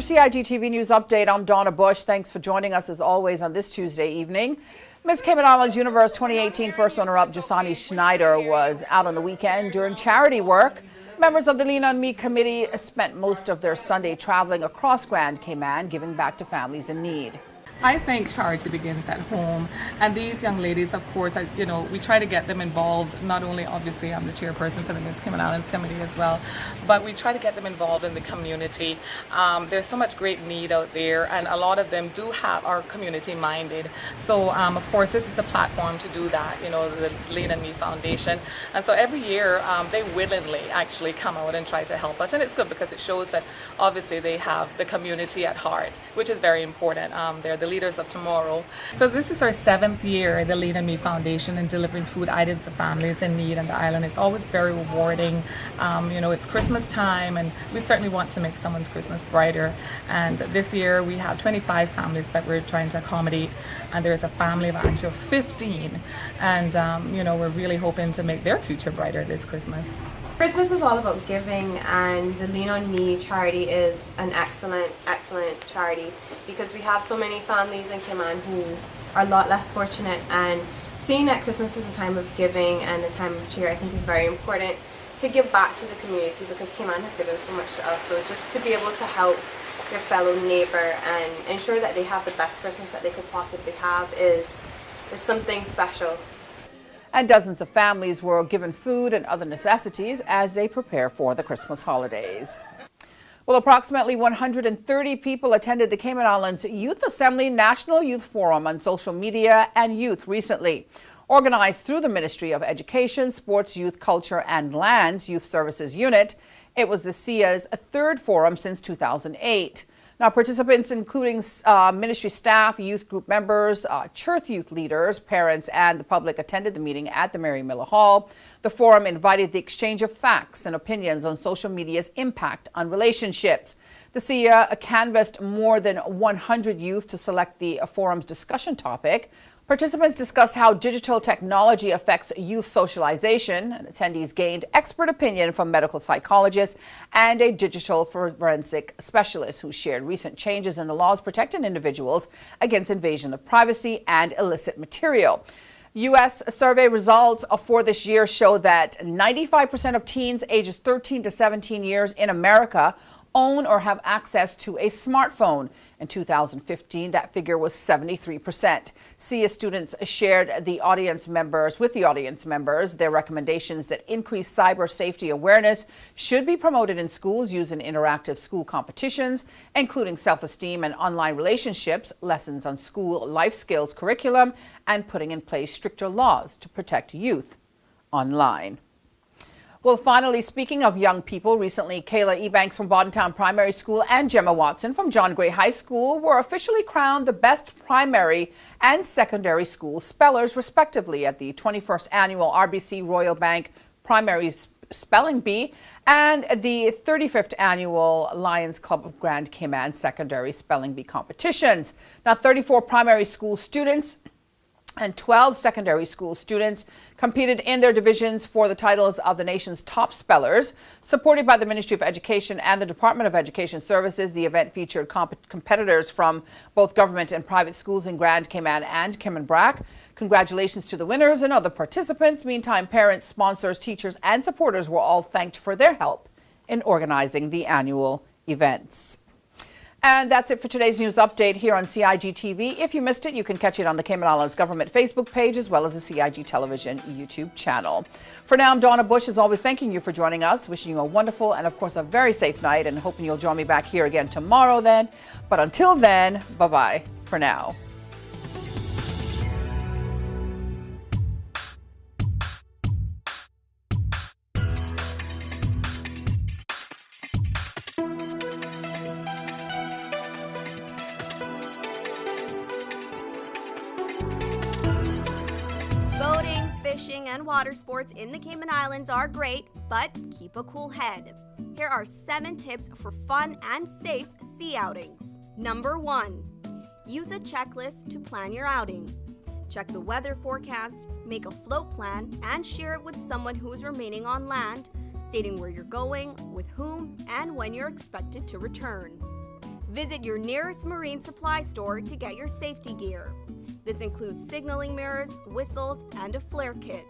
CIGTV News Update. I'm Donna Bush. Thanks for joining us as always on this Tuesday evening. Miss Cayman Islands Universe 2018 first runner-up Jasani Schneider was out on the weekend doing charity work. Members of the Lean On Me committee spent most of their Sunday traveling across Grand Cayman, giving back to families in need. I think charity begins at home, and these young ladies, of course, we try to get them involved. Not only, obviously, I'm the chairperson for the Miss Cayman Islands Committee as well, but we try to get them involved in the community. There's so much great need out there, and a lot of them are community minded. So, of course, this is the platform to do that. The Lean On Me Foundation, and so every year they willingly actually come out and try to help us, and it's good because it shows that obviously they have the community at heart, which is very important. They're the leaders of tomorrow. So this is our 7th year, the Lean On Me Foundation, and delivering food items to families in need on the island. It's always very rewarding. It's Christmas time, and we certainly want to make someone's Christmas brighter. And this year we have 25 families that we're trying to accommodate, and there's a family of actually 15. And we're really hoping to make their future brighter this Christmas. Christmas is all about giving, and the Lean On Me charity is an excellent charity because we have so many families in Cayman who are a lot less fortunate, and seeing that Christmas is a time of giving and a time of cheer, I think is very important to give back to the community because Cayman has given so much to us. So just to be able to help your fellow neighbor and ensure that they have the best Christmas that they could possibly have is something special. And dozens of families were given food and other necessities as they prepare for the Christmas holidays. Well, approximately 130 people attended the Cayman Islands Youth Assembly National Youth Forum on social media and youth recently. Organized through the Ministry of Education, Sports, Youth, Culture and Lands Youth Services Unit, it was the CIA's third forum since 2008. Now, participants, including ministry staff, youth group members, church youth leaders, parents, and the public, attended the meeting at the Mary Miller Hall. The forum invited the exchange of facts and opinions on social media's impact on relationships. The CIA canvassed more than 100 youth to select the forum's discussion topic. Participants discussed how digital technology affects youth socialization, and attendees gained expert opinion from medical psychologists and a digital forensic specialist who shared recent changes in the laws protecting individuals against invasion of privacy and illicit material. U.S. survey results for this year show that 95% of teens ages 13 to 17 years in America own or have access to a smartphone. In 2015, that figure was 73%. CIA students shared with the audience members their recommendations that increased cyber safety awareness should be promoted in schools using interactive school competitions, including self-esteem and online relationships, lessons on school life skills curriculum, and putting in place stricter laws to protect youth online. Well, finally, speaking of young people, recently Kayla Ebanks from Bordentown Primary School and Gemma Watson from John Gray High School were officially crowned the best primary and secondary school spellers, respectively, at the 21st Annual RBC Royal Bank Primary Spelling Bee and the 35th Annual Lions Club of Grand Cayman Secondary Spelling Bee competitions. Now, 34 primary school students and 12 secondary school students competed in their divisions for the titles of the nation's top spellers. Supported by the Ministry of Education and the Department of Education Services, the event featured competitors from both government and private schools in Grand Cayman and Cayman Brac. Congratulations to the winners and other participants. Meantime, parents, sponsors, teachers, and supporters were all thanked for their help in organizing the annual events. And that's it for today's news update here on CIGTV. If you missed it, you can catch it on the Cayman Islands Government Facebook page as well as the CIG Television YouTube channel. For now, I'm Donna Bush, as always, thanking you for joining us, wishing you a wonderful and, of course, a very safe night, and hoping you'll join me back here again tomorrow then. But until then, bye-bye for now. Boating, fishing, and water sports in the Cayman Islands are great, but keep a cool head. Here are 7 tips for fun and safe sea outings. Number 1. Use a checklist to plan your outing. Check the weather forecast, make a float plan, and share it with someone who is remaining on land, stating where you're going, with whom, and when you're expected to return. Visit your nearest marine supply store to get your safety gear. This includes signaling mirrors, whistles, and a flare kit.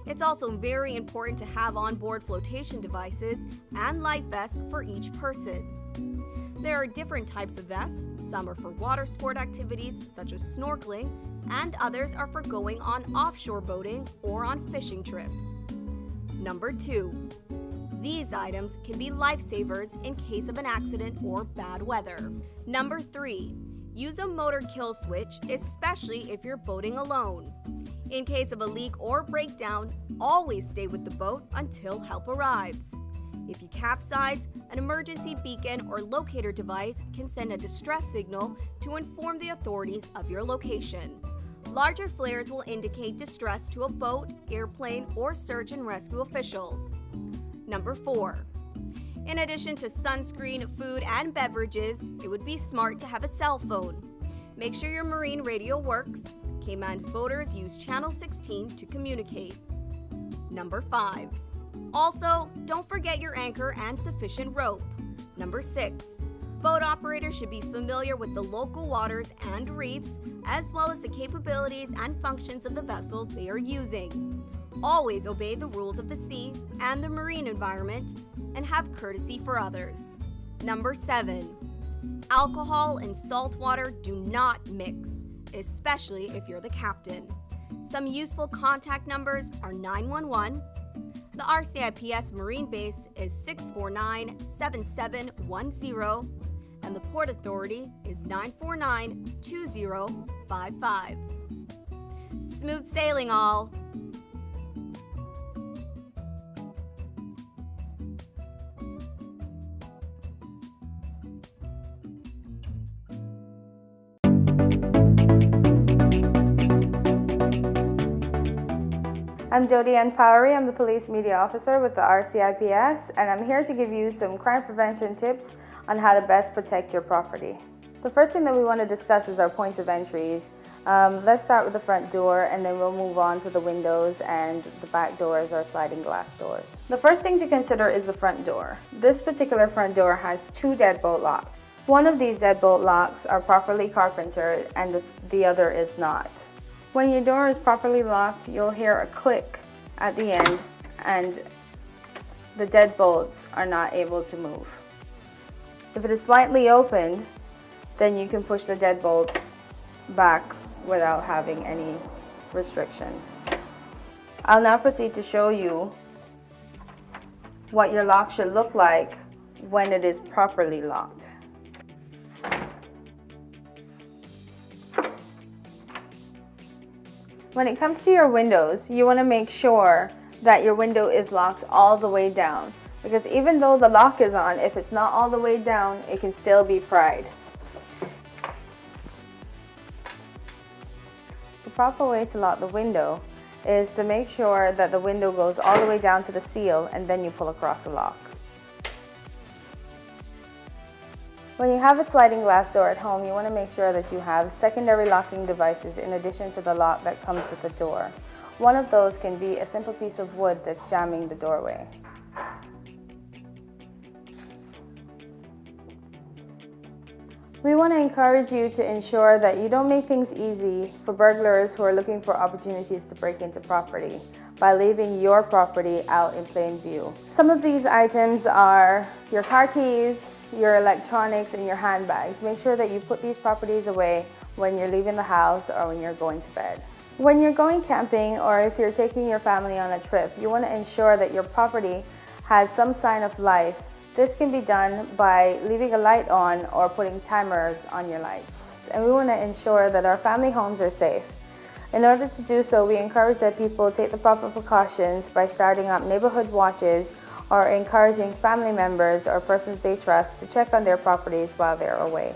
It's also very important to have onboard flotation devices and life vests for each person. There are different types of vests. Some are for water sport activities such as snorkeling, and others are for going on offshore boating or on fishing trips. Number 2. These items can be lifesavers in case of an accident or bad weather. Number 3. Use a motor kill switch, especially if you're boating alone. In case of a leak or breakdown, always stay with the boat until help arrives. If you capsize, an emergency beacon or locator device can send a distress signal to inform the authorities of your location. Larger flares will indicate distress to a boat, airplane, or search and rescue officials. Number 4. In addition to sunscreen, food, and beverages, it would be smart to have a cell phone. Make sure your marine radio works. Cayman's boaters use Channel 16 to communicate. Number 5. Also, don't forget your anchor and sufficient rope. Number 6. Boat operators should be familiar with the local waters and reefs, as well as the capabilities and functions of the vessels they are using. Always obey the rules of the sea and the marine environment, and have courtesy for others. Number 7. Alcohol and salt water do not mix, especially if you're the captain. Some useful contact numbers are 911. The RCIPS Marine Base is 649-7710, and the Port Authority is 949-2055. Smooth sailing, all! I'm Jody Ann Powery. I'm the Police Media Officer with the RCIPS, and I'm here to give you some crime prevention tips on how to best protect your property. The first thing that we want to discuss is our points of entries. Let's start with the front door, and then we'll move on to the windows and the back doors or sliding glass doors. The first thing to consider is the front door. This particular front door has 2 deadbolt locks. One of these deadbolt locks are properly carpentered and the other is not. When your door is properly locked, you'll hear a click at the end and the deadbolts are not able to move. If it is slightly opened, then you can push the deadbolt back without having any restrictions. I'll now proceed to show you what your lock should look like when it is properly locked. When it comes to your windows, you want to make sure that your window is locked all the way down, because even though the lock is on, if it's not all the way down, it can still be pried. The proper way to lock the window is to make sure that the window goes all the way down to the seal and then you pull across the lock. When you have a sliding glass door at home, you want to make sure that you have secondary locking devices in addition to the lock that comes with the door. One of those can be a simple piece of wood that's jamming the doorway. We want to encourage you to ensure that you don't make things easy for burglars who are looking for opportunities to break into property by leaving your property out in plain view. Some of these items are your car keys, your electronics, and your handbags. Make sure that you put these properties away when you're leaving the house or when you're going to bed. When you're going camping or if you're taking your family on a trip, you want to ensure that your property has some sign of life. This can be done by leaving a light on or putting timers on your lights. And we want to ensure that our family homes are safe. In order to do so, we encourage that people take the proper precautions by starting up neighborhood watches or encouraging family members or persons they trust to check on their properties while they're away.